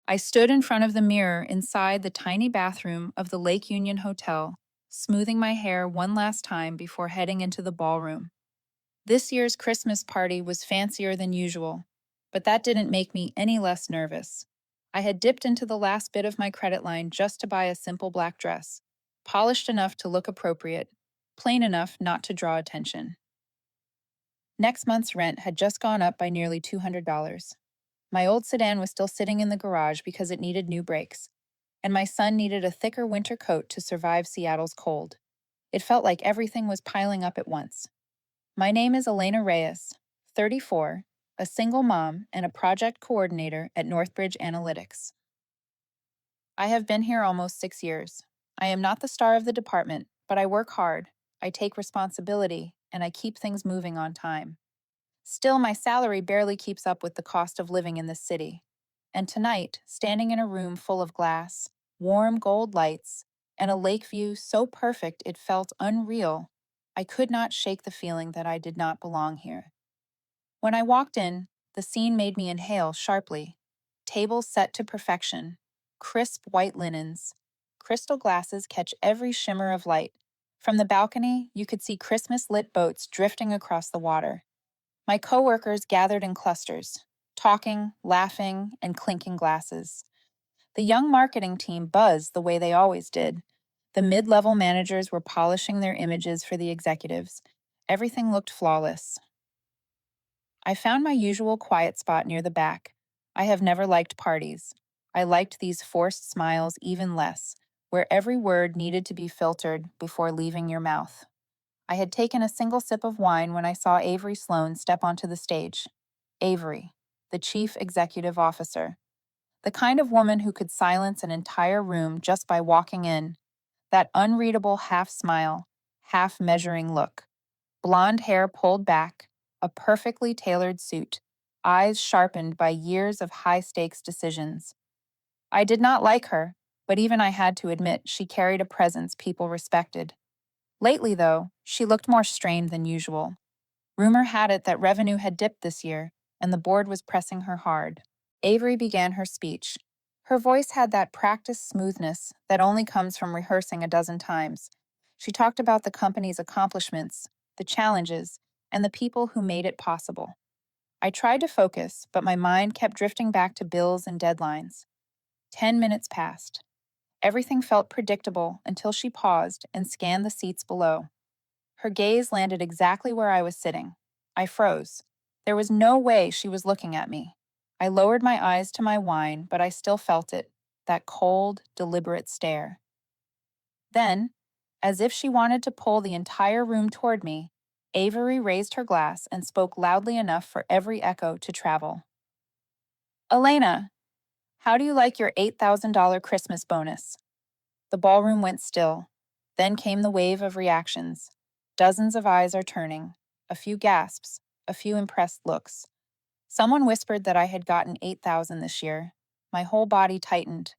I stood in front of the mirror inside the tiny bathroom of the Lake Union Hotel, smoothing my hair one last time before heading into the ballroom. This year's Christmas party was fancier than usual, but that didn't make me any less nervous. I had dipped into the last bit of my credit line just to buy a simple black dress, polished enough to look appropriate, plain enough not to draw attention. Next month's rent had just gone up by nearly $200. My old sedan was still sitting in the garage because it needed new brakes, and my son needed a thicker winter coat to survive Seattle's cold. It felt like everything was piling up at once. My name is Elena Reyes, 34, a single mom and a project coordinator at Northbridge Analytics. I have been here almost 6 years. I am not the star of the department, but I work hard, I take responsibility, and I keep things moving on time. Still, my salary barely keeps up with the cost of living in this city. And tonight, standing in a room full of glass, warm gold lights, and a lake view so perfect it felt unreal, I could not shake the feeling that I did not belong here. When I walked in, the scene made me inhale sharply. Tables set to perfection, crisp white linens, crystal glasses catch every shimmer of light. From the balcony, you could see Christmas-lit boats drifting across the water. My coworkers gathered in clusters, talking, laughing, and clinking glasses. The young marketing team buzzed the way they always did. The mid-level managers were polishing their images for the executives. Everything looked flawless. I found my usual quiet spot near the back. I have never liked parties. I liked these forced smiles even less, where every word needed to be filtered before leaving your mouth. I had taken a single sip of wine when I saw Avery Sloan step onto the stage. Avery, the chief executive officer. The kind of woman who could silence an entire room just by walking in. That unreadable half smile, half measuring look. Blonde hair pulled back, a perfectly tailored suit, eyes sharpened by years of high-stakes decisions. I did not like her, but even I had to admit she carried a presence people respected. Lately, though, she looked more strained than usual. Rumor had it that revenue had dipped this year, and the board was pressing her hard. Avery began her speech. Her voice had that practiced smoothness that only comes from rehearsing a dozen times. She talked about the company's accomplishments, the challenges, and the people who made it possible. I tried to focus, but my mind kept drifting back to bills and deadlines. 10 minutes passed. Everything felt predictable until she paused and scanned the seats below. Her gaze landed exactly where I was sitting. I froze. There was no way she was looking at me. I lowered my eyes to my wine, but I still felt it, that cold, deliberate stare. Then, as if she wanted to pull the entire room toward me, Avery raised her glass and spoke loudly enough for every echo to travel. Elena, how do you like your $8,000 Christmas bonus? The ballroom went still. Then came the wave of reactions. Dozens of eyes are turning. A few gasps. A few impressed looks. Someone whispered that I had gotten 8,000 this year. My whole body tightened.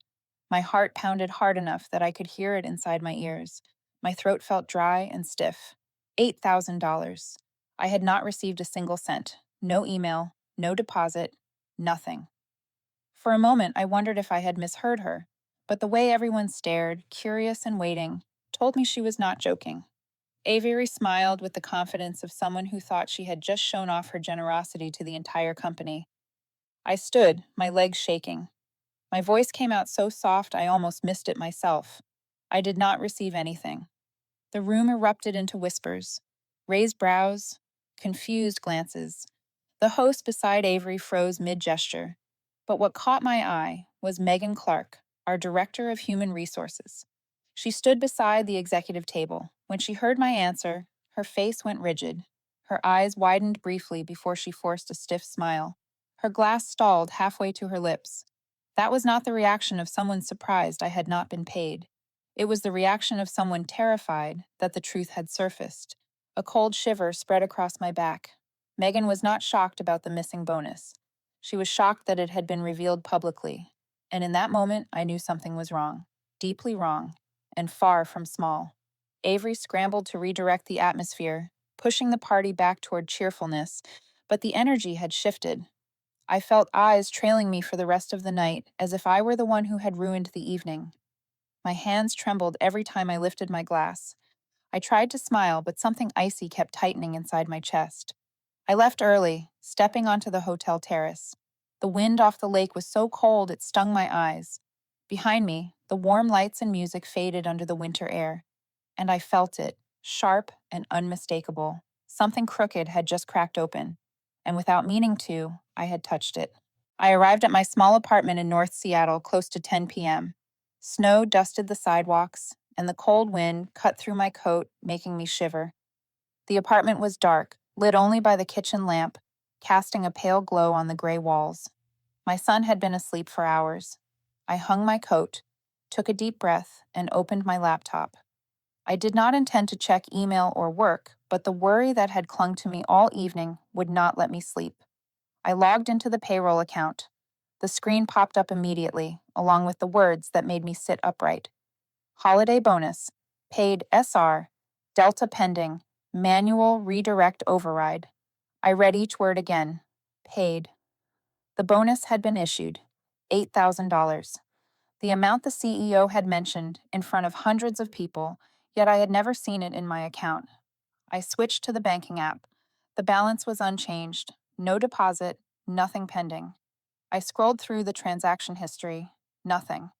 My heart pounded hard enough that I could hear it inside my ears. My throat felt dry and stiff. $8,000. I had not received a single cent. No email, no deposit, nothing. For a moment, I wondered if I had misheard her, but the way everyone stared, curious and waiting, told me she was not joking. Avery smiled with the confidence of someone who thought she had just shown off her generosity to the entire company. I stood, my legs shaking. My voice came out so soft I almost missed it myself. I did not receive anything. The room erupted into whispers, raised brows, confused glances. The host beside Avery froze mid-gesture. But what caught my eye was Megan Clark, our Director of Human Resources. She stood beside the executive table. When she heard my answer, her face went rigid. Her eyes widened briefly before she forced a stiff smile. Her glass stalled halfway to her lips. That was not the reaction of someone surprised I had not been paid. It was the reaction of someone terrified that the truth had surfaced. A cold shiver spread across my back. Megan was not shocked about the missing bonus. She was shocked that it had been revealed publicly. And in that moment, I knew something was wrong. Deeply wrong. And far from small. Avery scrambled to redirect the atmosphere, pushing the party back toward cheerfulness, but the energy had shifted. I felt eyes trailing me for the rest of the night, as if I were the one who had ruined the evening. My hands trembled every time I lifted my glass. I tried to smile, but something icy kept tightening inside my chest. I left early, stepping onto the hotel terrace. The wind off the lake was so cold it stung my eyes. Behind me, the warm lights and music faded under the winter air, and I felt it, sharp and unmistakable. Something crooked had just cracked open, and without meaning to, I had touched it. I arrived at my small apartment in North Seattle close to 10 p.m. Snow dusted the sidewalks, and the cold wind cut through my coat, making me shiver. The apartment was dark, lit only by the kitchen lamp, casting a pale glow on the gray walls. My son had been asleep for hours. I hung my coat, took a deep breath, and opened my laptop. I did not intend to check email or work, but the worry that had clung to me all evening would not let me sleep. I logged into the payroll account. The screen popped up immediately, along with the words that made me sit upright. Holiday bonus, paid SR, Delta pending, manual redirect override. I read each word again. Paid. The bonus had been issued, $8,000. The amount the CEO had mentioned in front of hundreds of people, yet I had never seen it in my account. I switched to the banking app. The balance was unchanged, no deposit, nothing pending. I scrolled through the transaction history, nothing.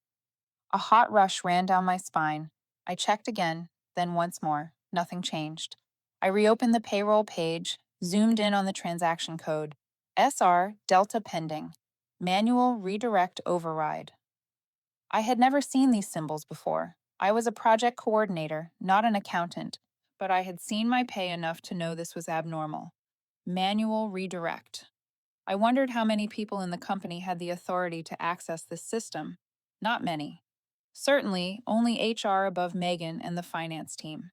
A hot rush ran down my spine. I checked again, then once more, nothing changed. I reopened the payroll page, zoomed in on the transaction code. SR Delta pending. Manual redirect override. I had never seen these symbols before. I was a project coordinator, not an accountant, but I had seen my pay enough to know this was abnormal. Manual redirect. I wondered how many people in the company had the authority to access this system. Not many. Certainly, only HR above Megan and the finance team.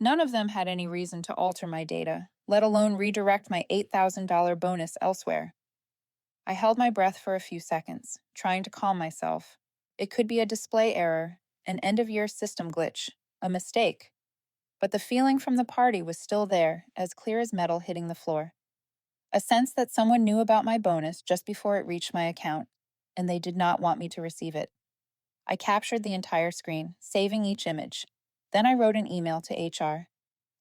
None of them had any reason to alter my data, let alone redirect my $8,000 bonus elsewhere. I held my breath for a few seconds, trying to calm myself. It could be a display error, an end-of-year system glitch, a mistake. But the feeling from the party was still there, as clear as metal hitting the floor. A sense that someone knew about my bonus just before it reached my account, and they did not want me to receive it. I captured the entire screen, saving each image. Then I wrote an email to HR.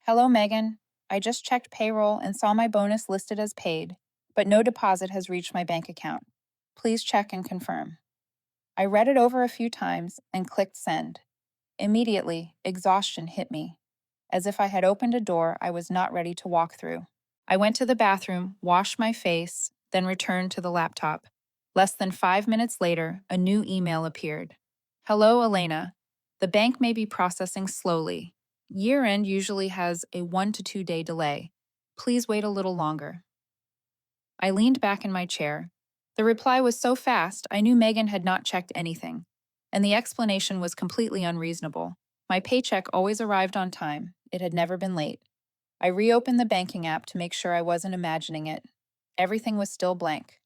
Hello, Megan. I just checked payroll and saw my bonus listed as paid, but no deposit has reached my bank account. Please check and confirm. I read it over a few times and clicked send. Immediately, exhaustion hit me, as if I had opened a door I was not ready to walk through. I went to the bathroom, washed my face, then returned to the laptop. Less than 5 minutes later, a new email appeared. Hello, Elena. The bank may be processing slowly. Year-end usually has a 1 to 2 day delay. Please wait a little longer. I leaned back in my chair. The reply was so fast, I knew Megan had not checked anything. And the explanation was completely unreasonable. My paycheck always arrived on time. It had never been late. I reopened the banking app to make sure I wasn't imagining it. Everything was still blank.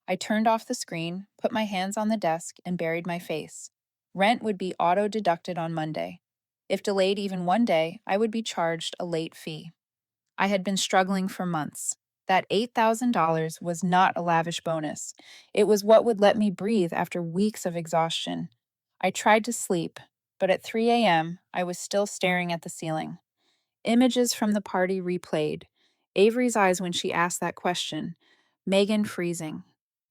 I turned off the screen, put my hands on the desk, and buried my face. Rent would be auto-deducted on Monday. If delayed even one day, I would be charged a late fee. I had been struggling for months. That $8,000 was not a lavish bonus. It was what would let me breathe after weeks of exhaustion. I tried to sleep, but at 3 a.m., I was still staring at the ceiling. Images from the party replayed. Avery's eyes when she asked that question. Megan freezing.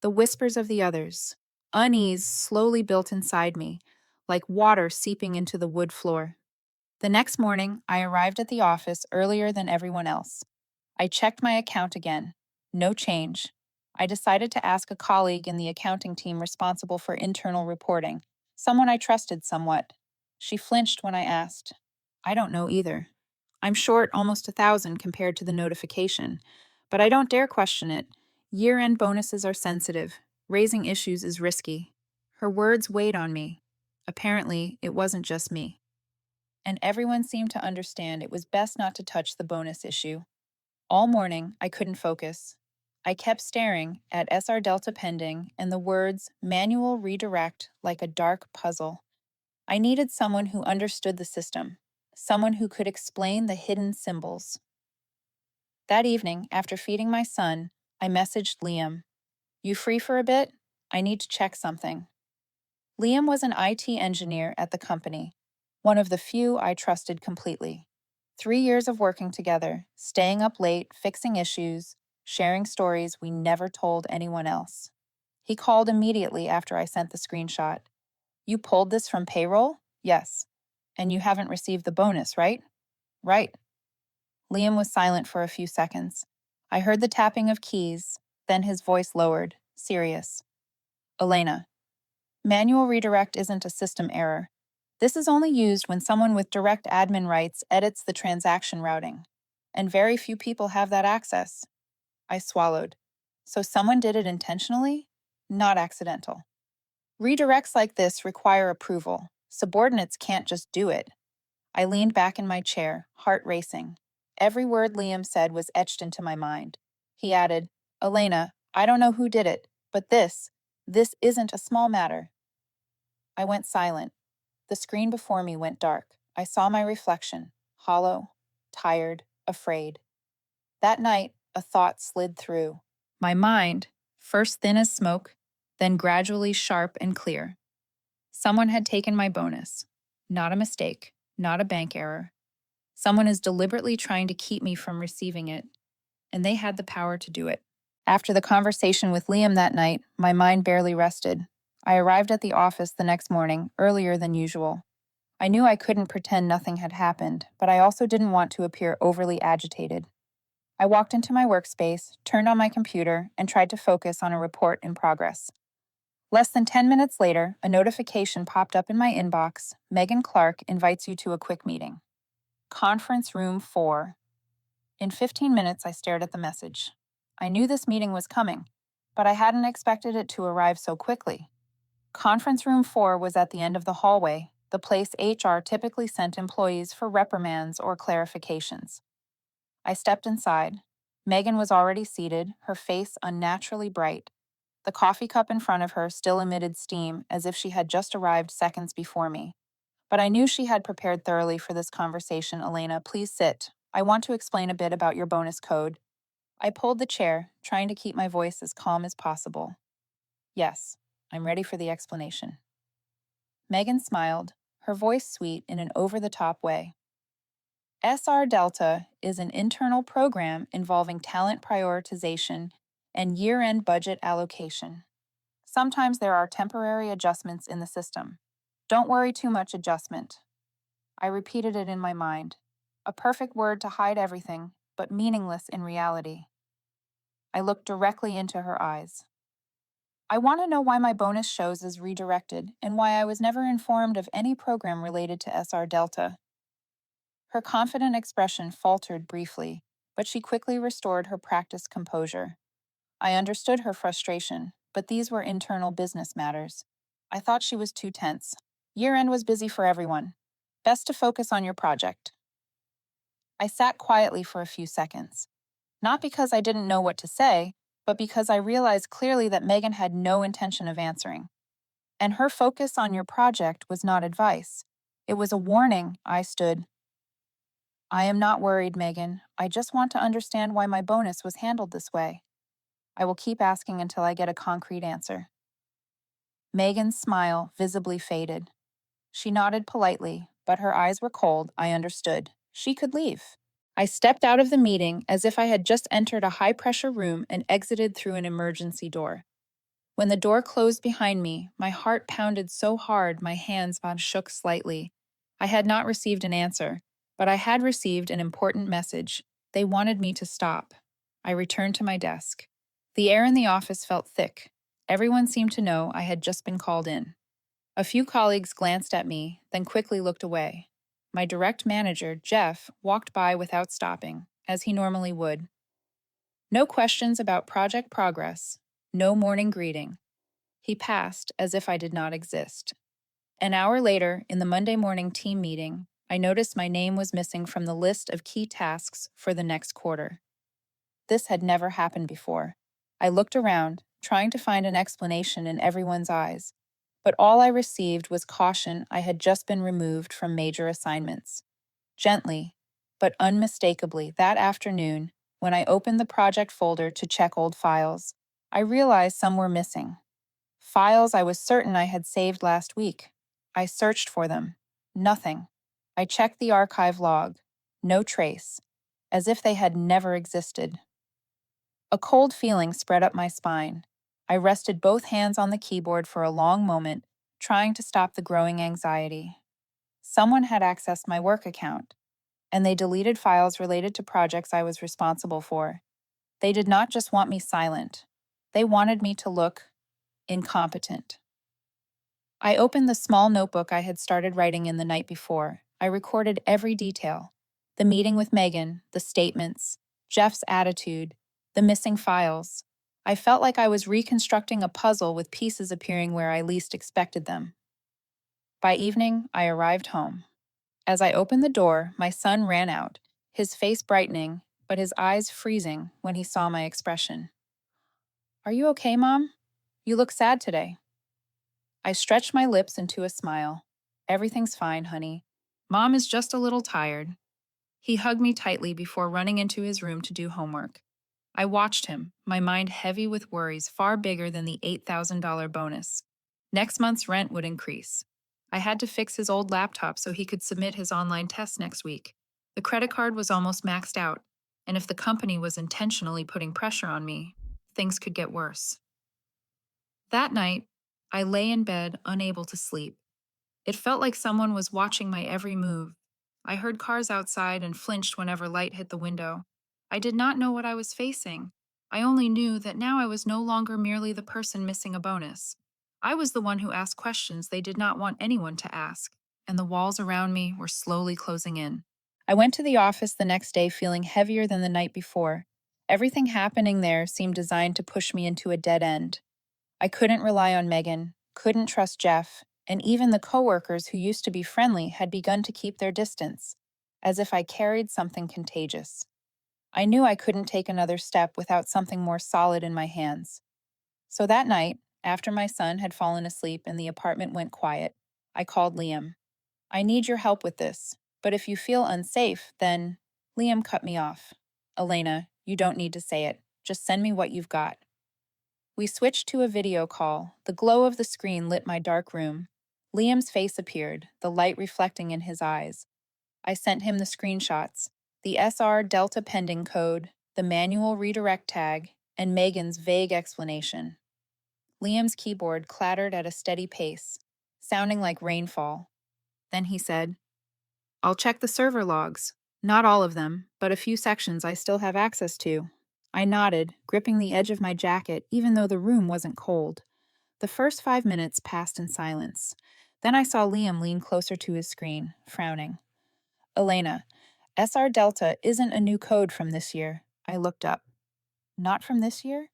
The whispers of the others. Unease slowly built inside me, like water seeping into the wood floor. The next morning, I arrived at the office earlier than everyone else. I checked my account again. No change. I decided to ask a colleague in the accounting team responsible for internal reporting, someone I trusted somewhat. She flinched when I asked. I don't know either. I'm short almost 1,000 compared to the notification, but I don't dare question it. Year-end bonuses are sensitive. Raising issues is risky. Her words weighed on me. Apparently, it wasn't just me. And everyone seemed to understand it was best not to touch the bonus issue. All morning, I couldn't focus. I kept staring at SR Delta pending and the words manual redirect like a dark puzzle. I needed someone who understood the system, someone who could explain the hidden symbols. That evening, after feeding my son, I messaged Liam. You free for a bit? I need to check something. Liam was an IT engineer at the company, one of the few I trusted completely. 3 years of working together, staying up late, fixing issues, sharing stories we never told anyone else. He called immediately after I sent the screenshot. You pulled this from payroll? Yes. And you haven't received the bonus, right? Right. Liam was silent for a few seconds. I heard the tapping of keys, then his voice lowered, serious. Elena, manual redirect isn't a system error. This is only used when someone with direct admin rights edits the transaction routing. And very few people have that access. I swallowed. So someone did it intentionally? Not accidental. Redirects like this require approval. Subordinates can't just do it. I leaned back in my chair, heart racing. Every word Liam said was etched into my mind. He added, Elena, I don't know who did it, but this isn't a small matter. I went silent. The screen before me went dark. I saw my reflection, hollow, tired, afraid. That night, a thought slid through. My mind, first thin as smoke, then gradually sharp and clear. Someone had taken my bonus. Not a mistake, not a bank error. Someone is deliberately trying to keep me from receiving it, and they had the power to do it. After the conversation with Liam that night, my mind barely rested. I arrived at the office the next morning, earlier than usual. I knew I couldn't pretend nothing had happened, but I also didn't want to appear overly agitated. I walked into my workspace, turned on my computer, and tried to focus on a report in progress. Less than 10 minutes later, a notification popped up in my inbox. Megan Clark invites you to a quick meeting. Conference room 4. In 15 minutes, I stared at the message. I knew this meeting was coming, but I hadn't expected it to arrive so quickly. Conference room 4 was at the end of the hallway, the place HR typically sent employees for reprimands or clarifications. I stepped inside. Megan was already seated, her face unnaturally bright. The coffee cup in front of her still emitted steam as if she had just arrived seconds before me. But I knew she had prepared thoroughly for this conversation. Elena, please sit. I want to explain a bit about your bonus code. I pulled the chair, trying to keep my voice as calm as possible. Yes, I'm ready for the explanation. Megan smiled, her voice sweet in an over-the-top way. SR Delta is an internal program involving talent prioritization and year-end budget allocation. Sometimes there are temporary adjustments in the system. Don't worry too much adjustment. I repeated it in my mind. A perfect word to hide everything, but meaningless in reality. I looked directly into her eyes. I want to know why my bonus shows is redirected and why I was never informed of any program related to SR Delta. Her confident expression faltered briefly, but she quickly restored her practiced composure. I understood her frustration, but these were internal business matters. I thought she was too tense. Year-end was busy for everyone. Best to focus on your project. I sat quietly for a few seconds. Not because I didn't know what to say, but because I realized clearly that Megan had no intention of answering. And her focus on your project was not advice. It was a warning. I stood. I am not worried, Megan. I just want to understand why my bonus was handled this way. I will keep asking until I get a concrete answer. Megan's smile visibly faded. She nodded politely, but her eyes were cold. I understood. She could leave. I stepped out of the meeting as if I had just entered a high-pressure room and exited through an emergency door. When the door closed behind me, my heart pounded so hard my hands shook slightly. I had not received an answer, but I had received an important message. They wanted me to stop. I returned to my desk. The air in the office felt thick. Everyone seemed to know I had just been called in. A few colleagues glanced at me, then quickly looked away. My direct manager, Jeff, walked by without stopping, as he normally would. No questions about project progress, no morning greeting. He passed as if I did not exist. An hour later, in the Monday morning team meeting, I noticed my name was missing from the list of key tasks for the next quarter. This had never happened before. I looked around, trying to find an explanation in everyone's eyes, but all I received was caution I had just been removed from major assignments. Gently, but unmistakably, that afternoon, when I opened the project folder to check old files, I realized some were missing. Files I was certain I had saved last week. I searched for them. Nothing. I checked the archive log. No trace. As if they had never existed. A cold feeling spread up my spine. I rested both hands on the keyboard for a long moment, trying to stop the growing anxiety. Someone had accessed my work account, and they deleted files related to projects I was responsible for. They did not just want me silent. They wanted me to look incompetent. I opened the small notebook I had started writing in the night before. I recorded every detail. The meeting with Megan, the statements, Jeff's attitude, the missing files. I felt like I was reconstructing a puzzle with pieces appearing where I least expected them. By evening, I arrived home. As I opened the door, my son ran out, his face brightening, but his eyes freezing when he saw my expression. "Are you okay, Mom? You look sad today." I stretched my lips into a smile. "Everything's fine, honey. Mom is just a little tired." He hugged me tightly before running into his room to do homework. I watched him, my mind heavy with worries far bigger than the $8,000 bonus. Next month's rent would increase. I had to fix his old laptop so he could submit his online test next week. The credit card was almost maxed out, and if the company was intentionally putting pressure on me, things could get worse. That night, I lay in bed, unable to sleep. It felt like someone was watching my every move. I heard cars outside and flinched whenever light hit the window. I did not know what I was facing. I only knew that now I was no longer merely the person missing a bonus. I was the one who asked questions they did not want anyone to ask, and the walls around me were slowly closing in. I went to the office the next day feeling heavier than the night before. Everything happening there seemed designed to push me into a dead end. I couldn't rely on Megan, couldn't trust Jeff, and even the coworkers who used to be friendly had begun to keep their distance, as if I carried something contagious. I knew I couldn't take another step without something more solid in my hands. So that night, after my son had fallen asleep and the apartment went quiet, I called Liam. "I need your help with this, but if you feel unsafe, then—" Liam cut me off. "Elena, you don't need to say it. Just send me what you've got." We switched to a video call. The glow of the screen lit my dark room. Liam's face appeared, the light reflecting in his eyes. I sent him the screenshots, the SR Delta pending code, the manual redirect tag, and Megan's vague explanation. Liam's keyboard clattered at a steady pace, sounding like rainfall. Then he said, "I'll check the server logs. Not all of them, but a few sections I still have access to." I nodded, gripping the edge of my jacket even though the room wasn't cold. The first 5 minutes passed in silence. Then I saw Liam lean closer to his screen, frowning. "Elena, SR Delta isn't a new code from this year." I looked up. "Not from this year?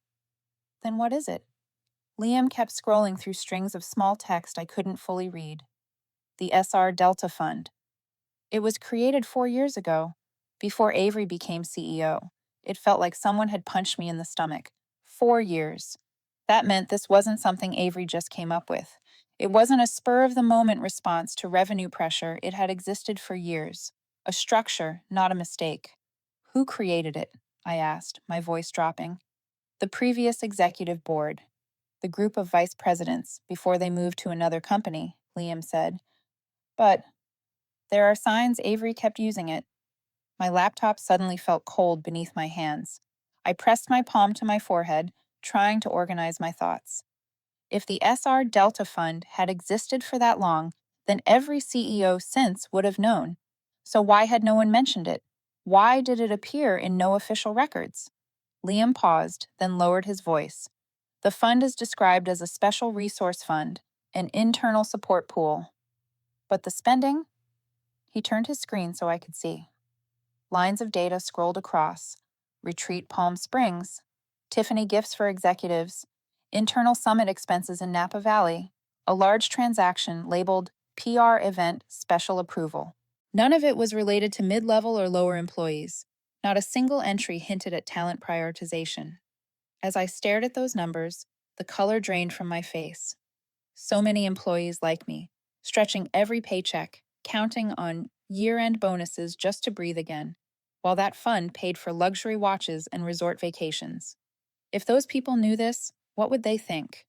Then what is it?" Liam kept scrolling through strings of small text I couldn't fully read. "The SR Delta Fund. It was created 4 years ago, before Avery became CEO. It felt like someone had punched me in the stomach. 4 years. That meant this wasn't something Avery just came up with. It wasn't a spur-of-the-moment response to revenue pressure. It had existed for years. A structure, not a mistake. "Who created it?" I asked, my voice dropping. "The previous executive board. The group of vice presidents, before they moved to another company," Liam said. "But there are signs Avery kept using it." My laptop suddenly felt cold beneath my hands. I pressed my palm to my forehead, trying to organize my thoughts. If the SR Delta Fund had existed for that long, then every CEO since would have known. So why had no one mentioned it? Why did it appear in no official records? Liam paused, then lowered his voice. "The fund is described as a special resource fund, an internal support pool. But the spending?" He turned his screen so I could see. Lines of data scrolled across. Retreat Palm Springs, Tiffany gifts for executives, internal summit expenses in Napa Valley, a large transaction labeled PR event special approval. None of it was related to mid-level or lower employees. Not a single entry hinted at talent prioritization. As I stared at those numbers, the color drained from my face. So many employees like me, stretching every paycheck, counting on year-end bonuses just to breathe again, while that fund paid for luxury watches and resort vacations. If those people knew this, what would they think?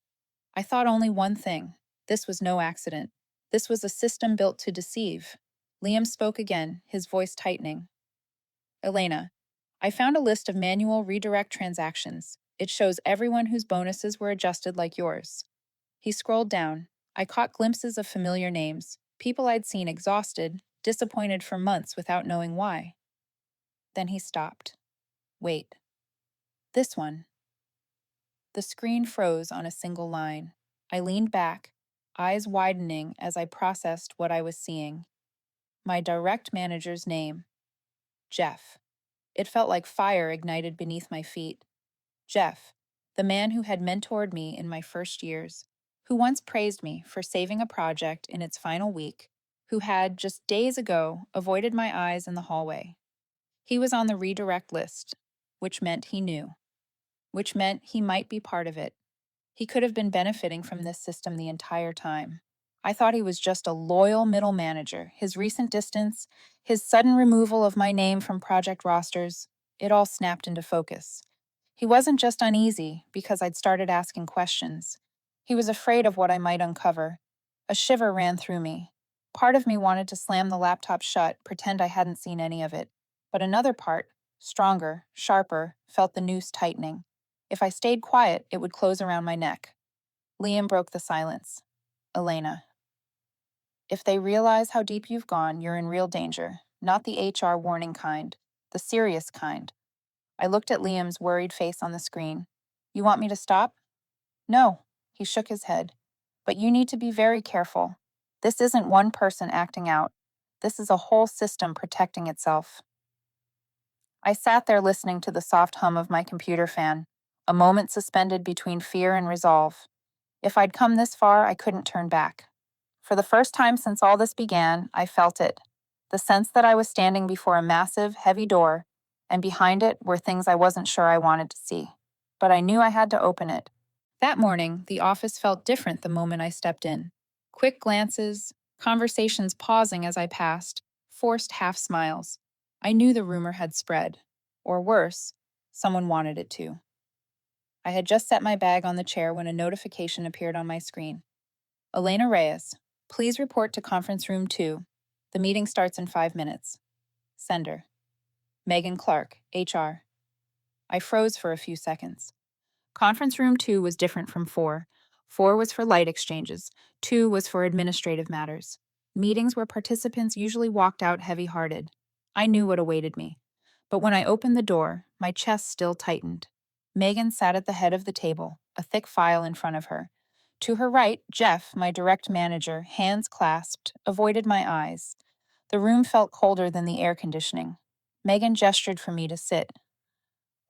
I thought only one thing. This was no accident. This was a system built to deceive. Liam spoke again, his voice tightening. Elena, I found a list of manual redirect transactions. It shows everyone whose bonuses were adjusted like yours. He scrolled down. I caught glimpses of familiar names, people I'd seen exhausted, disappointed for months without knowing why. Then he stopped. Wait. This one. The screen froze on a single line. I leaned back, eyes widening as I processed what I was seeing. My direct manager's name, Jeff. It felt like fire ignited beneath my feet. Jeff, the man who had mentored me in my first years, who once praised me for saving a project in its final week, who had, just days ago, avoided my eyes in the hallway. He was on the redirect list, which meant he knew, which meant he might be part of it. He could have been benefiting from this system the entire time. I thought he was just a loyal middle manager. His recent distance, his sudden removal of my name from project rosters, it all snapped into focus. He wasn't just uneasy because I'd started asking questions. He was afraid of what I might uncover. A shiver ran through me. Part of me wanted to slam the laptop shut, pretend I hadn't seen any of it. But another part, stronger, sharper, felt the noose tightening. If I stayed quiet, it would close around my neck. Liam broke the silence. Elena, if they realize how deep you've gone, you're in real danger. Not the HR warning kind, the serious kind. I looked at Liam's worried face on the screen. You want me to stop? No, he shook his head. But you need to be very careful. This isn't one person acting out. This is a whole system protecting itself. I sat there listening to the soft hum of my computer fan, a moment suspended between fear and resolve. If I'd come this far, I couldn't turn back. For the first time since all this began, I felt it. The sense that I was standing before a massive, heavy door, and behind it were things I wasn't sure I wanted to see. But I knew I had to open it. That morning, the office felt different the moment I stepped in. Quick glances, conversations pausing as I passed, forced half smiles. I knew the rumor had spread. Or worse, someone wanted it to. I had just set my bag on the chair when a notification appeared on my screen. Elena Reyes, please report to conference room 2. The meeting starts in 5 minutes. Sender. Megan Clark, HR. I froze for a few seconds. Conference room 2 was different from 4. 4 was for light exchanges. 2 was for administrative matters. Meetings where participants usually walked out heavy-hearted. I knew what awaited me. But when I opened the door, my chest still tightened. Megan sat at the head of the table, a thick file in front of her. To her right, Jeff, my direct manager, hands clasped, avoided my eyes. The room felt colder than the air conditioning. Megan gestured for me to sit.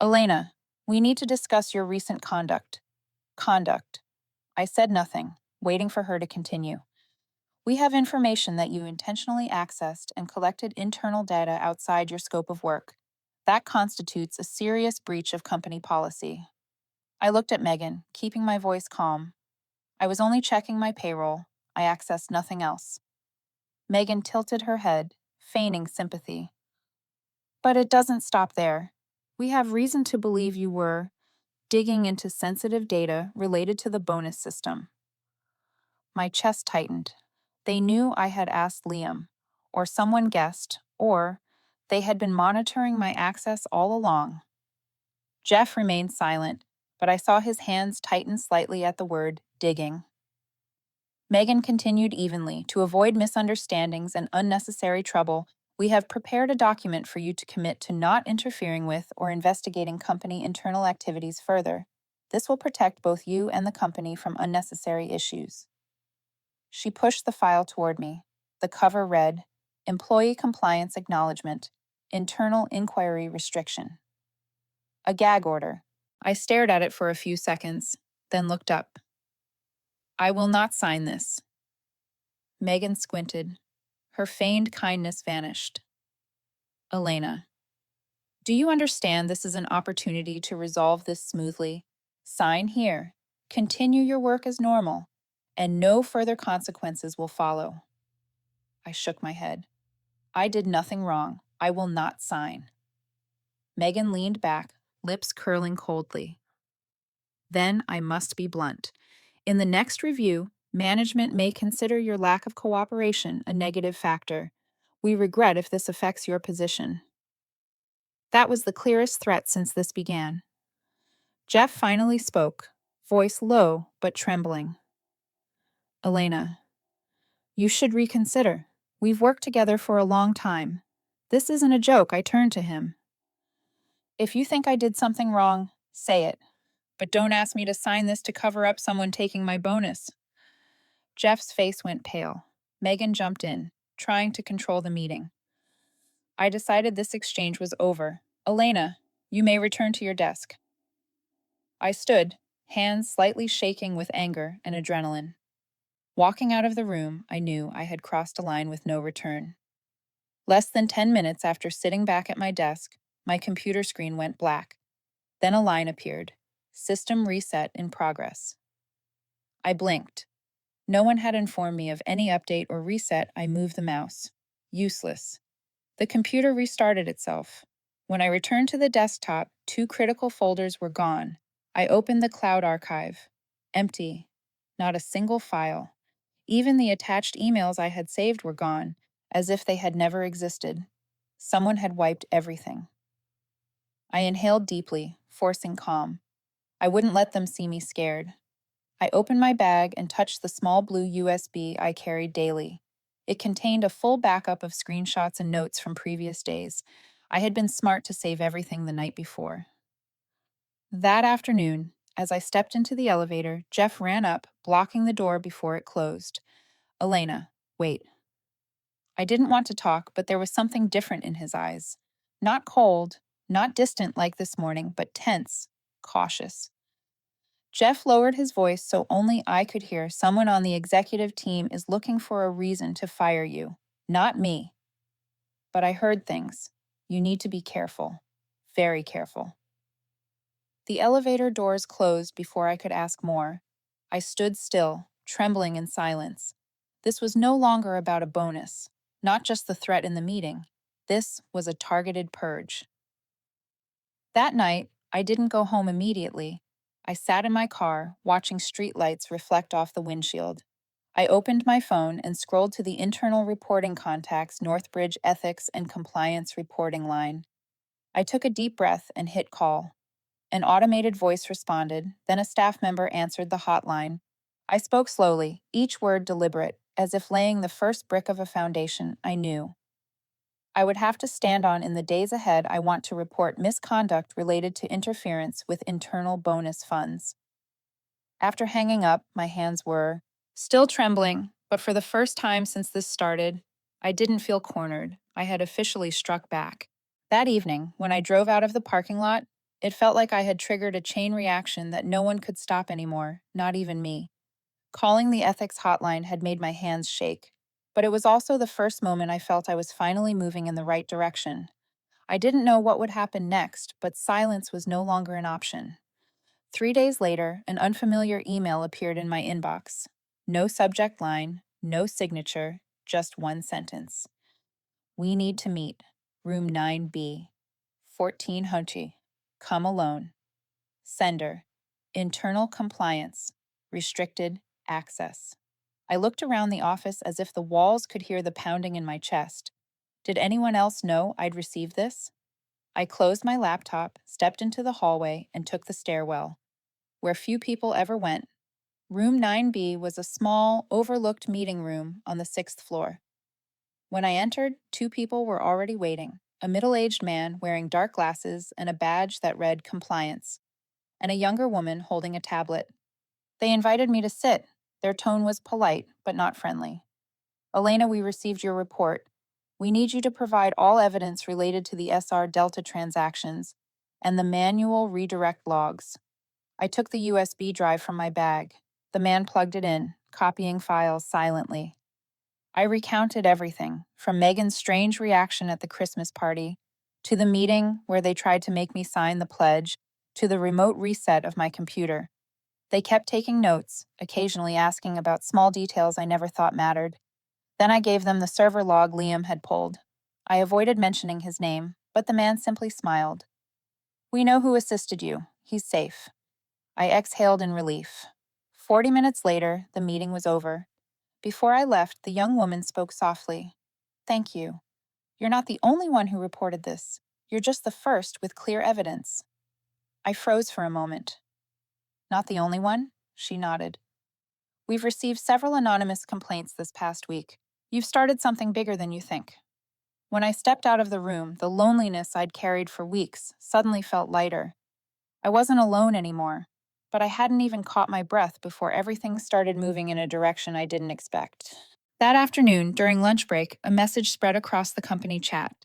Elena, we need to discuss your recent conduct. Conduct. I said nothing, waiting for her to continue. We have information that you intentionally accessed and collected internal data outside your scope of work. That constitutes a serious breach of company policy. I looked at Megan, keeping my voice calm. I was only checking my payroll. I accessed nothing else. Megan tilted her head, feigning sympathy. But it doesn't stop there. We have reason to believe you were digging into sensitive data related to the bonus system. My chest tightened. They knew I had asked Liam, or someone guessed, or they had been monitoring my access all along. Jeff remained silent, but I saw his hands tighten slightly at the word digging. Megan continued evenly. To avoid misunderstandings and unnecessary trouble, we have prepared a document for you to commit to not interfering with or investigating company internal activities further. This will protect both you and the company from unnecessary issues. She pushed the file toward me. The cover read, Employee Compliance Acknowledgement, Internal Inquiry Restriction. A gag order. I stared at it for a few seconds, then looked up. I will not sign this. Megan squinted. Her feigned kindness vanished. Elena, do you understand this is an opportunity to resolve this smoothly? Sign here. Continue your work as normal, and no further consequences will follow. I shook my head. I did nothing wrong. I will not sign. Megan leaned back, lips curling coldly. Then I must be blunt. In the next review, management may consider your lack of cooperation a negative factor. We regret if this affects your position. That was the clearest threat since this began. Jeff finally spoke, voice low but trembling. Elena, you should reconsider. We've worked together for a long time. This isn't a joke, I turned to him. If you think I did something wrong, say it. But don't ask me to sign this to cover up someone taking my bonus. Jeff's face went pale. Megan jumped in, trying to control the meeting. I decided this exchange was over. Elena, you may return to your desk. I stood, hands slightly shaking with anger and adrenaline. Walking out of the room, I knew I had crossed a line with no return. Less than 10 minutes after sitting back at my desk, my computer screen went black. Then a line appeared. System reset in progress. I blinked. No one had informed me of any update or reset. I moved the mouse. Useless. The computer restarted itself. When I returned to the desktop, 2 critical folders were gone. I opened the cloud archive. Empty. Not a single file. Even the attached emails I had saved were gone, as if they had never existed. Someone had wiped everything. I inhaled deeply, forcing calm. I wouldn't let them see me scared. I opened my bag and touched the small blue USB I carried daily. It contained a full backup of screenshots and notes from previous days. I had been smart to save everything the night before. That afternoon, as I stepped into the elevator, Jeff ran up, blocking the door before it closed. Elena, wait. I didn't want to talk, but there was something different in his eyes. Not cold, not distant like this morning, but tense, cautious. Jeff lowered his voice so only I could hear. Someone on the executive team is looking for a reason to fire you, not me. But I heard things. You need to be careful. Very careful. The elevator doors closed before I could ask more. I stood still, trembling in silence. This was no longer about a bonus, not just the threat in the meeting. This was a targeted purge. That night, I didn't go home immediately. I sat in my car, watching streetlights reflect off the windshield. I opened my phone and scrolled to the internal reporting contacts Northbridge Ethics and Compliance reporting line. I took a deep breath and hit call. An automated voice responded, then a staff member answered the hotline. I spoke slowly, each word deliberate, as if laying the first brick of a foundation I knew I would have to stand on in the days ahead. I want to report misconduct related to interference with internal bonus funds. After hanging up, my hands were still trembling, but for the first time since this started, I didn't feel cornered. I had officially struck back. That evening, when I drove out of the parking lot, it felt like I had triggered a chain reaction that no one could stop anymore, not even me. Calling the ethics hotline had made my hands shake, but it was also the first moment I felt I was finally moving in the right direction. I didn't know what would happen next, but silence was no longer an option. 3 days later, an unfamiliar email appeared in my inbox. No subject line, no signature, just one sentence. We need to meet. Room 9B. 14 Hunchi. Come alone. Sender. Internal compliance. Restricted access. I looked around the office as if the walls could hear the pounding in my chest. Did anyone else know I'd received this? I closed my laptop, stepped into the hallway, and took the stairwell, where few people ever went. Room 9B was a small, overlooked meeting room on the 6th floor. When I entered, 2 people were already waiting, a middle-aged man wearing dark glasses and a badge that read compliance, and a younger woman holding a tablet. They invited me to sit. Their tone was polite, but not friendly. Elena, we received your report. We need you to provide all evidence related to the SR Delta transactions and the manual redirect logs. I took the USB drive from my bag. The man plugged it in, copying files silently. I recounted everything, from Megan's strange reaction at the Christmas party, to the meeting where they tried to make me sign the pledge, to the remote reset of my computer. They kept taking notes, occasionally asking about small details I never thought mattered. Then I gave them the server log Liam had pulled. I avoided mentioning his name, but the man simply smiled. We know who assisted you. He's safe. I exhaled in relief. 40 minutes later, the meeting was over. Before I left, the young woman spoke softly. "Thank you. You're not the only one who reported this. You're just the first with clear evidence." I froze for a moment. "Not the only one?" She nodded. "We've received several anonymous complaints this past week. You've started something bigger than you think." When I stepped out of the room, the loneliness I'd carried for weeks suddenly felt lighter. I wasn't alone anymore, but I hadn't even caught my breath before everything started moving in a direction I didn't expect. That afternoon, during lunch break, a message spread across the company chat.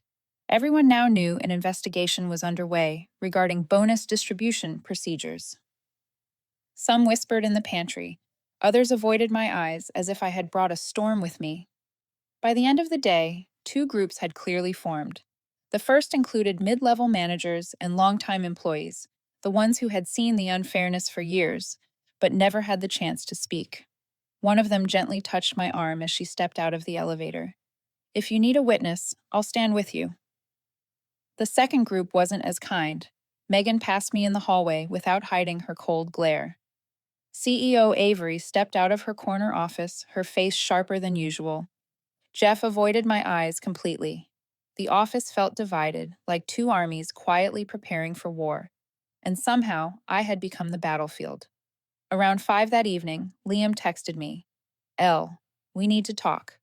Everyone now knew an investigation was underway regarding bonus distribution procedures. Some whispered in the pantry. Others avoided my eyes as if I had brought a storm with me. By the end of the day, two groups had clearly formed. The first included mid-level managers and longtime employees, the ones who had seen the unfairness for years, but never had the chance to speak. One of them gently touched my arm as she stepped out of the elevator. "If you need a witness, I'll stand with you." The second group wasn't as kind. Megan passed me in the hallway without hiding her cold glare. CEO Avery stepped out of her corner office, her face sharper than usual. Jeff avoided my eyes completely. The office felt divided, like two armies quietly preparing for war. And somehow, I had become the battlefield. Around 5 that evening, Liam texted me. "Elle, we need to talk."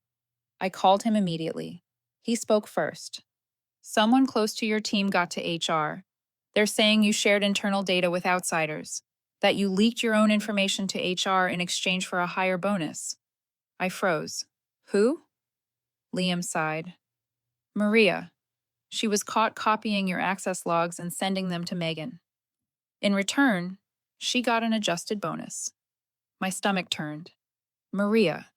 I called him immediately. He spoke first. "Someone close to your team got to HR. They're saying you shared internal data with outsiders, that you leaked your own information to HR in exchange for a higher bonus." I froze. "Who?" Liam sighed. "Maria. She was caught copying your access logs and sending them to Megan. In return, she got an adjusted bonus." My stomach turned. Maria,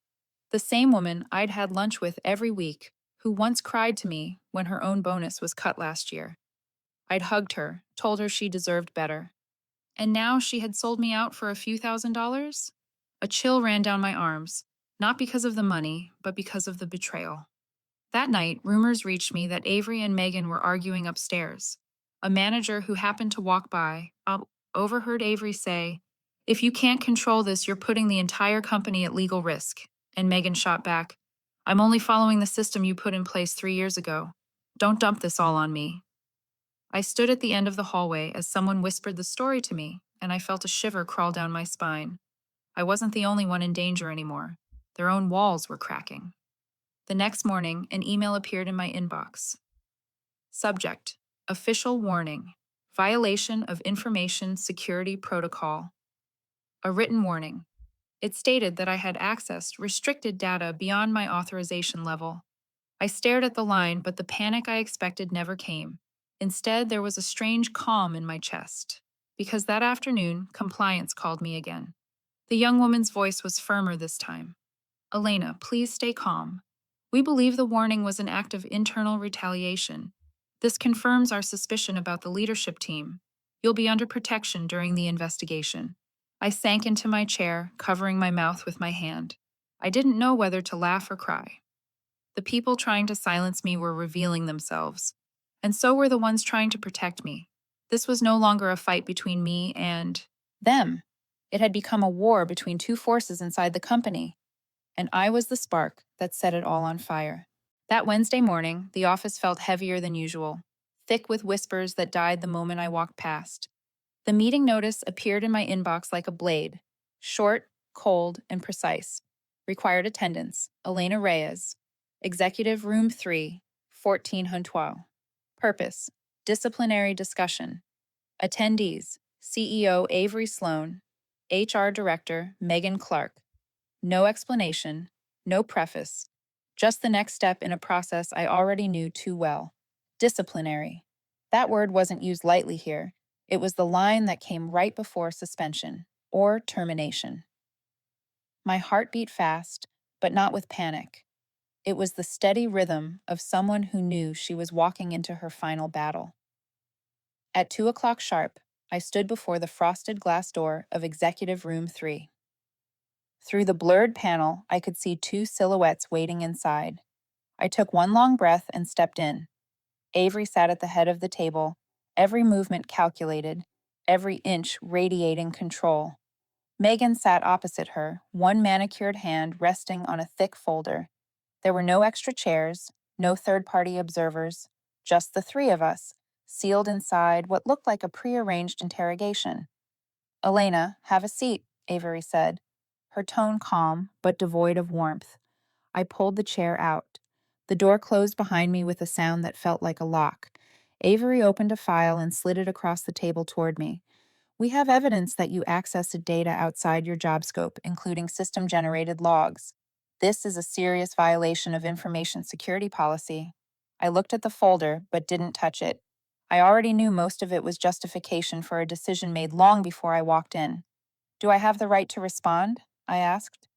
the same woman I'd had lunch with every week, who once cried to me when her own bonus was cut last year. I'd hugged her, told her she deserved better. And now she had sold me out for a few $1,000s? A chill ran down my arms, not because of the money, but because of the betrayal. That night, rumors reached me that Avery and Megan were arguing upstairs. A manager who happened to walk by overheard Avery say, "If you can't control this, you're putting the entire company at legal risk." And Megan shot back, "I'm only following the system you put in place 3 years ago. Don't dump this all on me." I stood at the end of the hallway as someone whispered the story to me, and I felt a shiver crawl down my spine. I wasn't the only one in danger anymore. Their own walls were cracking. The next morning, an email appeared in my inbox. Subject: Official warning. Violation of Information Security Protocol. A written warning. It stated that I had accessed restricted data beyond my authorization level. I stared at the line, but the panic I expected never came. Instead, there was a strange calm in my chest. Because that afternoon, compliance called me again. The young woman's voice was firmer this time. "Elena, please stay calm. We believe the warning was an act of internal retaliation. This confirms our suspicion about the leadership team. You'll be under protection during the investigation." I sank into my chair, covering my mouth with my hand. I didn't know whether to laugh or cry. The people trying to silence me were revealing themselves, and so were the ones trying to protect me. This was no longer a fight between me and them. It had become a war between two forces inside the company, and I was the spark that set it all on fire. That Wednesday morning, the office felt heavier than usual, thick with whispers that died the moment I walked past. The meeting notice appeared in my inbox like a blade, short, cold, and precise. Required attendance: Elena Reyes, Executive Room 3, 14 Huntois. Purpose: disciplinary discussion. Attendees: CEO Avery Sloan, HR Director Megan Clark. No explanation, no preface, just the next step in a process I already knew too well. Disciplinary. That word wasn't used lightly here. It was the line that came right before suspension, or termination. My heart beat fast, but not with panic. It was the steady rhythm of someone who knew she was walking into her final battle. At 2 o'clock sharp, I stood before the frosted glass door of Executive Room 3. Through the blurred panel, I could see two silhouettes waiting inside. I took one long breath and stepped in. Avery sat at the head of the table, every movement calculated, every inch radiating control. Megan sat opposite her, one manicured hand resting on a thick folder. There were no extra chairs, no third-party observers, just the three of us, sealed inside what looked like a prearranged interrogation. "Elena, have a seat," Avery said, her tone calm but devoid of warmth. I pulled the chair out. The door closed behind me with a sound that felt like a lock. Avery opened a file and slid it across the table toward me. "We have evidence that you accessed data outside your job scope, including system-generated logs. This is a serious violation of information security policy." I looked at the folder, but didn't touch it. I already knew most of it was justification for a decision made long before I walked in. "Do I have the right to respond?" I asked.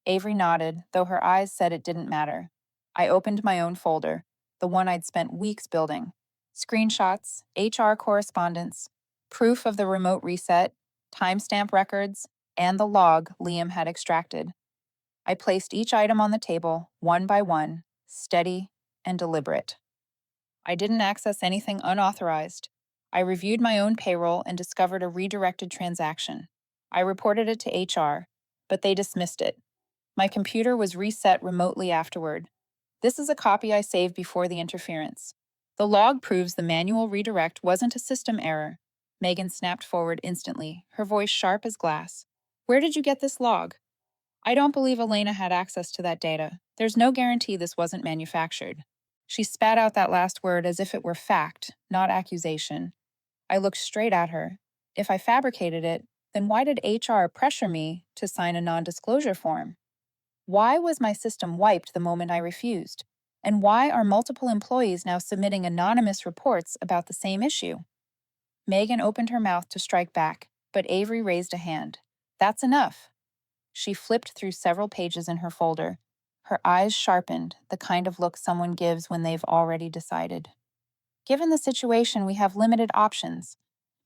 Avery nodded, though her eyes said it didn't matter. I opened my own folder, the one I'd spent weeks building. Screenshots, HR correspondence, proof of the remote reset, timestamp records, and the log Liam had extracted. I placed each item on the table, one by one, steady and deliberate. I didn't access anything unauthorized. I reviewed my own payroll and discovered a redirected transaction. I reported it to HR, but they dismissed it. My computer was reset remotely afterward. This is a copy I saved before the interference. The log proves the manual redirect wasn't a system error. Megan snapped forward instantly, her voice sharp as glass. "Where did you get this log?" "I don't believe Elena had access to that data. There's no guarantee this wasn't manufactured." She spat out that last word as if it were fact, not accusation. I looked straight at her. If I fabricated it, then why did HR pressure me to sign a non-disclosure form? Why was my system wiped the moment I refused? And why are multiple employees now submitting anonymous reports about the same issue? Megan opened her mouth to strike back, but Avery raised a hand. "That's enough." She flipped through several pages in her folder. Her eyes sharpened, the kind of look someone gives when they've already decided. "Given the situation, we have limited options.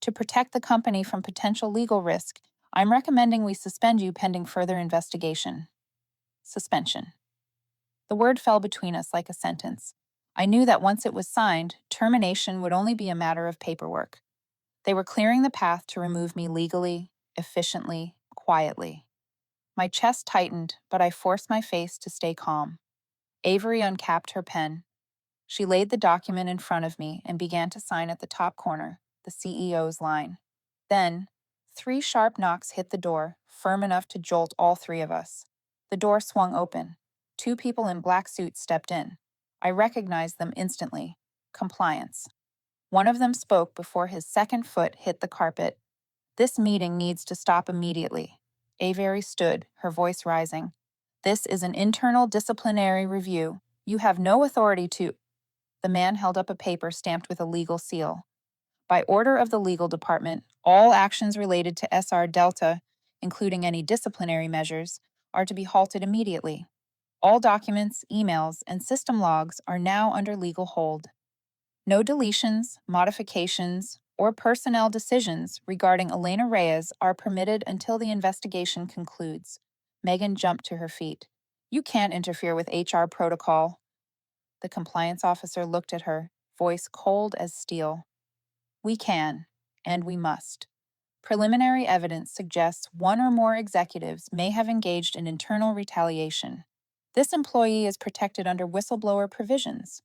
To protect the company from potential legal risk, I'm recommending we suspend you pending further investigation." Suspension. The word fell between us like a sentence. I knew that once it was signed, termination would only be a matter of paperwork. They were clearing the path to remove me legally, efficiently, quietly. My chest tightened, but I forced my face to stay calm. Avery uncapped her pen. She laid the document in front of me and began to sign at the top corner, the CEO's line. Then, 3 sharp knocks hit the door, firm enough to jolt all 3 of us. The door swung open. 2 people in black suits stepped in. I recognized them instantly. Compliance. One of them spoke before his second foot hit the carpet. "This meeting needs to stop immediately." Avery stood, her voice rising. "This is an internal disciplinary review. You have no authority to—" The man held up a paper stamped with a legal seal. "By order of the legal department, all actions related to SR Delta, including any disciplinary measures, are to be halted immediately. All documents, emails, and system logs are now under legal hold. No deletions, modifications, or personnel decisions regarding Elena Reyes are permitted until the investigation concludes." Megan jumped to her feet. "You can't interfere with HR protocol." The compliance officer looked at her, voice cold as steel. "We can, and we must. Preliminary evidence suggests one or more executives may have engaged in internal retaliation. This employee is protected under whistleblower provisions."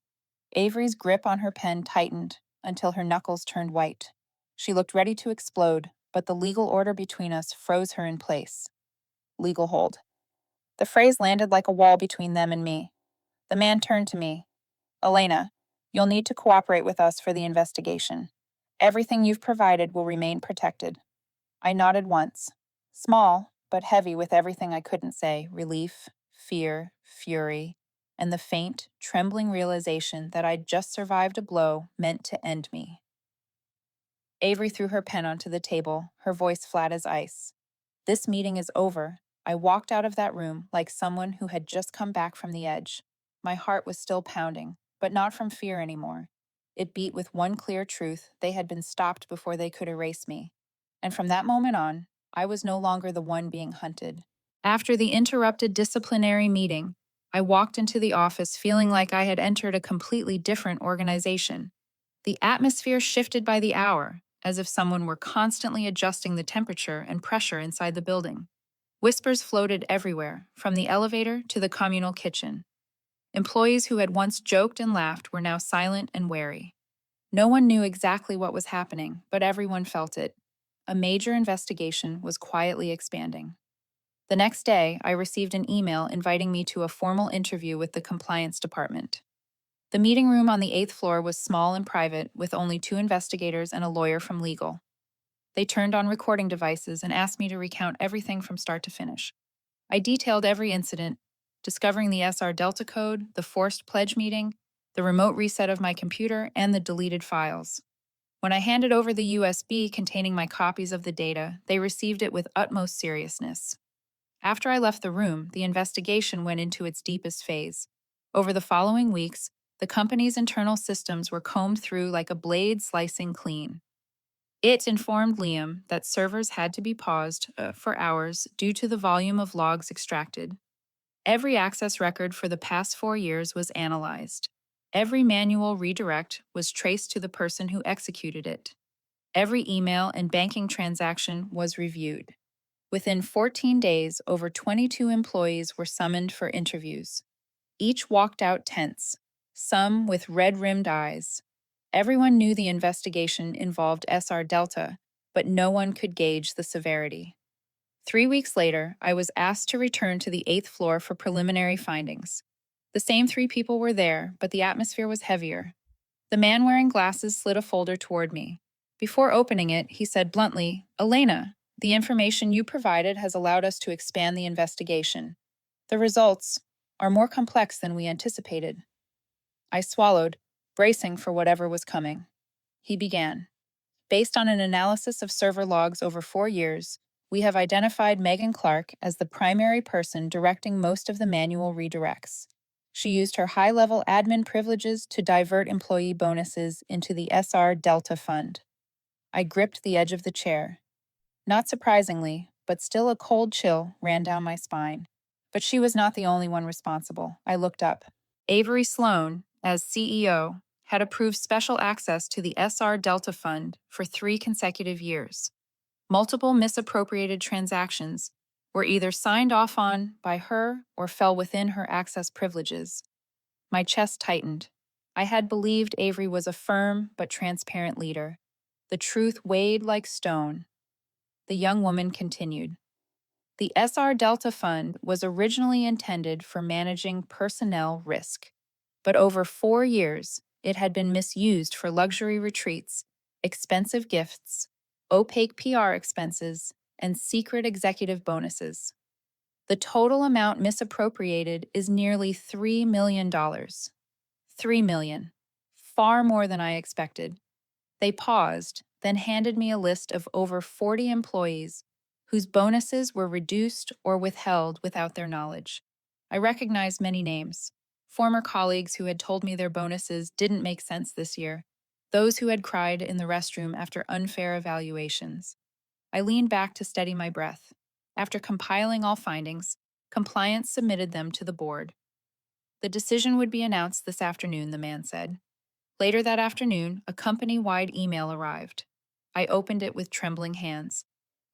Avery's grip on her pen tightened until her knuckles turned white. She looked ready to explode, but the legal order between us froze her in place. Legal hold. The phrase landed like a wall between them and me. The man turned to me. "Elena, you'll need to cooperate with us for the investigation. Everything you've provided will remain protected." I nodded once. Small, but heavy with everything I couldn't say: relief, fear, fury, and the faint, trembling realization that I'd just survived a blow meant to end me. Avery threw her pen onto the table, her voice flat as ice. "This meeting is over." I walked out of that room like someone who had just come back from the edge. My heart was still pounding, but not from fear anymore. It beat with one clear truth: they had been stopped before they could erase me. And from that moment on, I was no longer the one being hunted. After the interrupted disciplinary meeting, I walked into the office feeling like I had entered a completely different organization. The atmosphere shifted by the hour. as if someone were constantly adjusting the temperature and pressure inside the building. Whispers floated everywhere, from the elevator to the communal kitchen. Employees who had once joked and laughed were now silent and wary. No one knew exactly what was happening, but everyone felt it. A major investigation was quietly expanding. The next day, I received an email inviting me to a formal interview with the compliance department. The meeting room on the 8th floor was small and private, with only 2 investigators and a lawyer from legal. They turned on recording devices and asked me to recount everything from start to finish. I detailed every incident, discovering the SR Delta code, the forced pledge meeting, the remote reset of my computer, and the deleted files. When I handed over the USB containing my copies of the data, they received it with utmost seriousness. After I left the room, the investigation went into its deepest phase. Over the following weeks, the company's internal systems were combed through like a blade slicing clean. It informed Liam that servers had to be paused for hours due to the volume of logs extracted. Every access record for the past 4 years was analyzed. Every manual redirect was traced to the person who executed it. Every email and banking transaction was reviewed. Within 14 days, over 22 employees were summoned for interviews. Each walked out tense, some with red-rimmed eyes. Everyone knew the investigation involved SR Delta, but no one could gauge the severity. 3 weeks later, I was asked to return to the 8th floor for preliminary findings. The same 3 people were there, but the atmosphere was heavier. The man wearing glasses slid a folder toward me. Before opening it, he said bluntly, "Elena, the information you provided has allowed us to expand the investigation. The results are more complex than we anticipated." I swallowed, bracing for whatever was coming. He began. "Based on an analysis of server logs over 4 years, we have identified Megan Clark as the primary person directing most of the manual redirects. She used her high-level admin privileges to divert employee bonuses into the SR Delta Fund." I gripped the edge of the chair. Not surprisingly, but still a cold chill ran down my spine. But she was not the only one responsible. I looked up. Avery Sloan, as CEO, had approved special access to the SR Delta Fund for 3 consecutive years. Multiple misappropriated transactions were either signed off on by her or fell within her access privileges. My chest tightened. I had believed Avery was a firm but transparent leader. The truth weighed like stone. The young woman continued. "The SR Delta Fund was originally intended for managing personnel risk, but over 4 years, it had been misused for luxury retreats, expensive gifts, opaque PR expenses, and secret executive bonuses. The total amount misappropriated is nearly $3 million. $3 million. Far more than I expected." They paused, then handed me a list of over 40 employees whose bonuses were reduced or withheld without their knowledge. I recognized many names. Former colleagues who had told me their bonuses didn't make sense this year, those who had cried in the restroom after unfair evaluations. I leaned back to steady my breath. After compiling all findings, compliance submitted them to the board. The decision would be announced this afternoon, the man said. Later that afternoon, a company-wide email arrived. I opened it with trembling hands.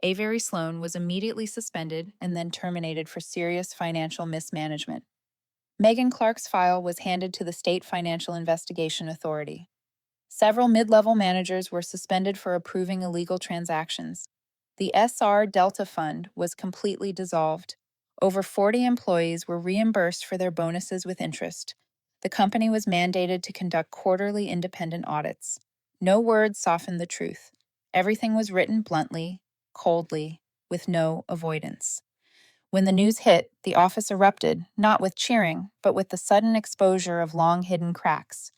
Avery Sloan was immediately suspended and then terminated for serious financial mismanagement. Megan Clark's file was handed to the State Financial Investigation Authority. Several mid-level managers were suspended for approving illegal transactions. The SR Delta Fund was completely dissolved. Over 40 employees were reimbursed for their bonuses with interest. The company was mandated to conduct quarterly independent audits. No words softened the truth. Everything was written bluntly, coldly, with no avoidance. When the news hit, the office erupted, not with cheering, but with the sudden exposure of long-hidden cracks.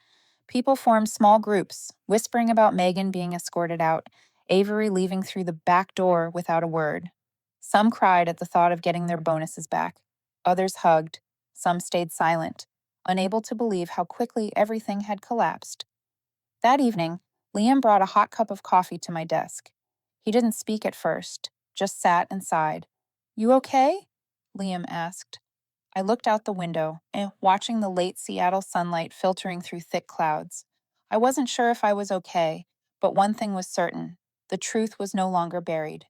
People formed small groups, whispering about Megan being escorted out, Avery leaving through the back door without a word. Some cried at the thought of getting their bonuses back. Others hugged. Some stayed silent, unable to believe how quickly everything had collapsed. That evening, Liam brought a hot cup of coffee to my desk. He didn't speak at first, just sat and sighed. "You okay?" Liam asked. I looked out the window, watching the late Seattle sunlight filtering through thick clouds. I wasn't sure if I was okay, but one thing was certain. The truth was no longer buried.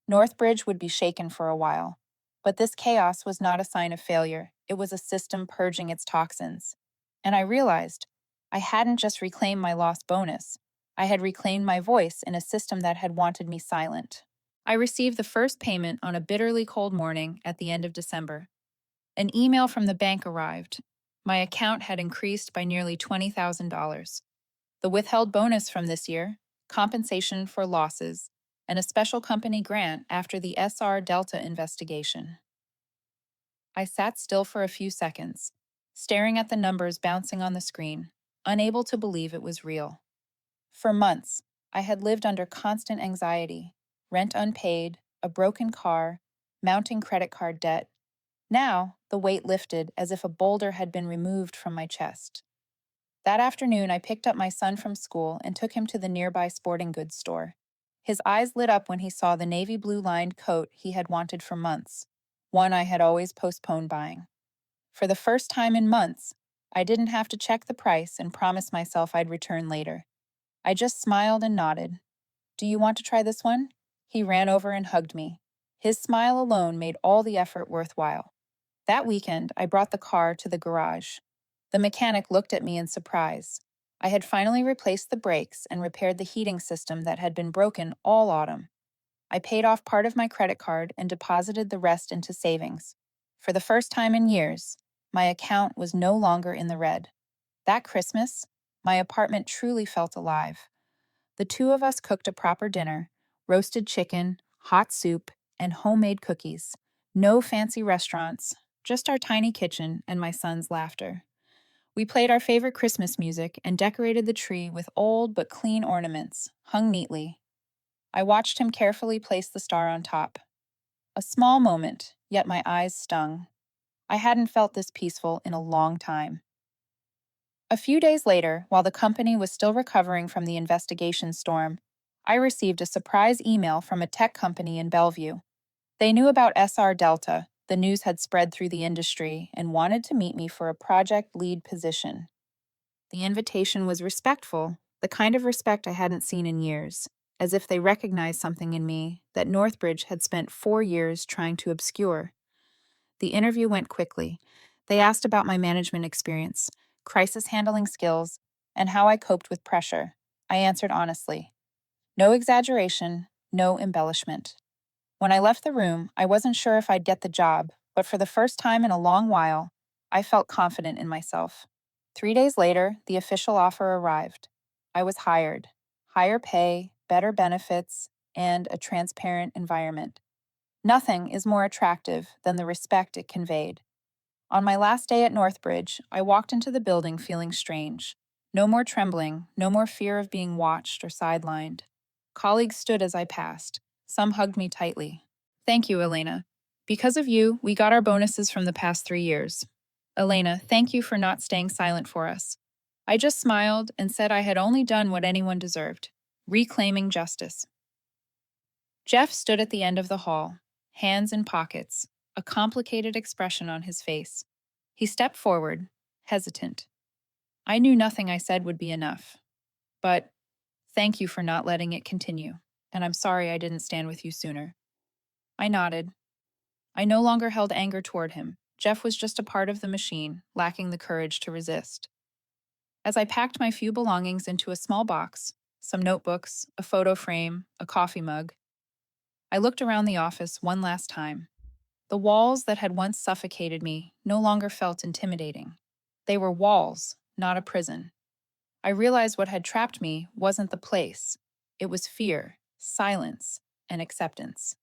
Northbridge would be shaken for a while. But this chaos was not a sign of failure. It was a system purging its toxins. And I realized I hadn't just reclaimed my lost bonus. I had reclaimed my voice in a system that had wanted me silent. I received the first payment on a bitterly cold morning at the end of December. An email from the bank arrived. My account had increased by nearly $20,000. The withheld bonus from this year, compensation for losses, and a special company grant after the SR Delta investigation. I sat still for a few seconds, staring at the numbers bouncing on the screen, unable to believe it was real. For months, I had lived under constant anxiety, rent unpaid, a broken car, mounting credit card debt. Now, the weight lifted as if a boulder had been removed from my chest. That afternoon, I picked up my son from school and took him to the nearby sporting goods store. His eyes lit up when he saw the navy blue lined coat he had wanted for months, one I had always postponed buying. For the first time in months, I didn't have to check the price and promise myself I'd return later. I just smiled and nodded. "Do you want to try this one?" He ran over and hugged me. His smile alone made all the effort worthwhile. That weekend, I brought the car to the garage. The mechanic looked at me in surprise. I had finally replaced the brakes and repaired the heating system that had been broken all autumn. I paid off part of my credit card and deposited the rest into savings. For the first time in years, my account was no longer in the red. That Christmas, my apartment truly felt alive. The two of us cooked a proper dinner: roasted chicken, hot soup, and homemade cookies. No fancy restaurants, just our tiny kitchen and my son's laughter. We played our favorite Christmas music and decorated the tree with old but clean ornaments, hung neatly. I watched him carefully place the star on top. A small moment, yet my eyes stung. I hadn't felt this peaceful in a long time. A few days later, while the company was still recovering from the investigation storm, I received a surprise email from a tech company in Bellevue. They knew about SR Delta, the news had spread through the industry, and wanted to meet me for a project lead position. The invitation was respectful, the kind of respect I hadn't seen in years, as if they recognized something in me that Northbridge had spent 4 years trying to obscure. The interview went quickly. They asked about my management experience, crisis handling skills, and how I coped with pressure. I answered honestly. No exaggeration, no embellishment. When I left the room, I wasn't sure if I'd get the job, but for the first time in a long while, I felt confident in myself. 3 days later, the official offer arrived. I was hired. Higher pay, better benefits, and a transparent environment. Nothing is more attractive than the respect it conveyed. On my last day at Northbridge, I walked into the building feeling strange. No more trembling, no more fear of being watched or sidelined. Colleagues stood as I passed. Some hugged me tightly. "Thank you, Elena. Because of you, we got our bonuses from the past 3 years. Elena, thank you for not staying silent for us." I just smiled and said I had only done what anyone deserved, reclaiming justice. Jeff stood at the end of the hall, hands in pockets, a complicated expression on his face. He stepped forward, hesitant. I knew nothing I said would be enough. But thank you for not letting it continue, and I'm sorry I didn't stand with you sooner. I nodded. I no longer held anger toward him. Jeff was just a part of the machine, lacking the courage to resist. As I packed my few belongings into a small box, some notebooks, a photo frame, a coffee mug, I looked around the office one last time. The walls that had once suffocated me no longer felt intimidating. They were walls, not a prison. I realized what had trapped me wasn't the place. It was fear, silence, and acceptance.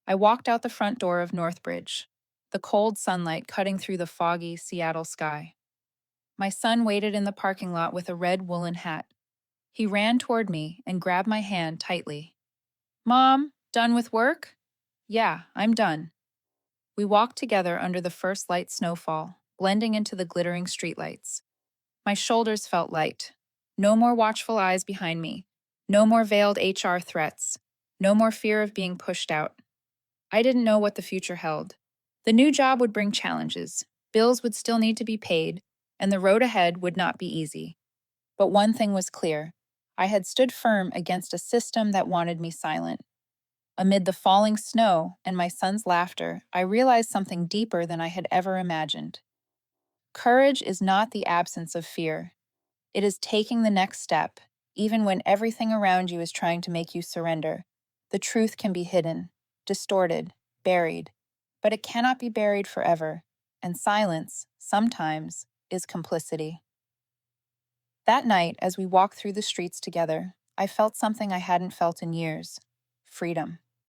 I walked out the front door of Northbridge, the cold sunlight cutting through the foggy Seattle sky. My son waited in the parking lot with a red woolen hat. He ran toward me and grabbed my hand tightly. "Mom, done with work?" "Yeah, I'm done." We walked together under the first light snowfall, blending into the glittering streetlights. My shoulders felt light. No more watchful eyes behind me. No more veiled HR threats. No more fear of being pushed out. I didn't know what the future held. The new job would bring challenges. Bills would still need to be paid, and the road ahead would not be easy. But one thing was clear. I had stood firm against a system that wanted me silent. Amid the falling snow and my son's laughter, I realized something deeper than I had ever imagined. Courage is not the absence of fear. It is taking the next step, even when everything around you is trying to make you surrender. The truth can be hidden, distorted, buried, but it cannot be buried forever, and silence, sometimes, is complicity. That night, as we walked through the streets together, I felt something I hadn't felt in years: freedom.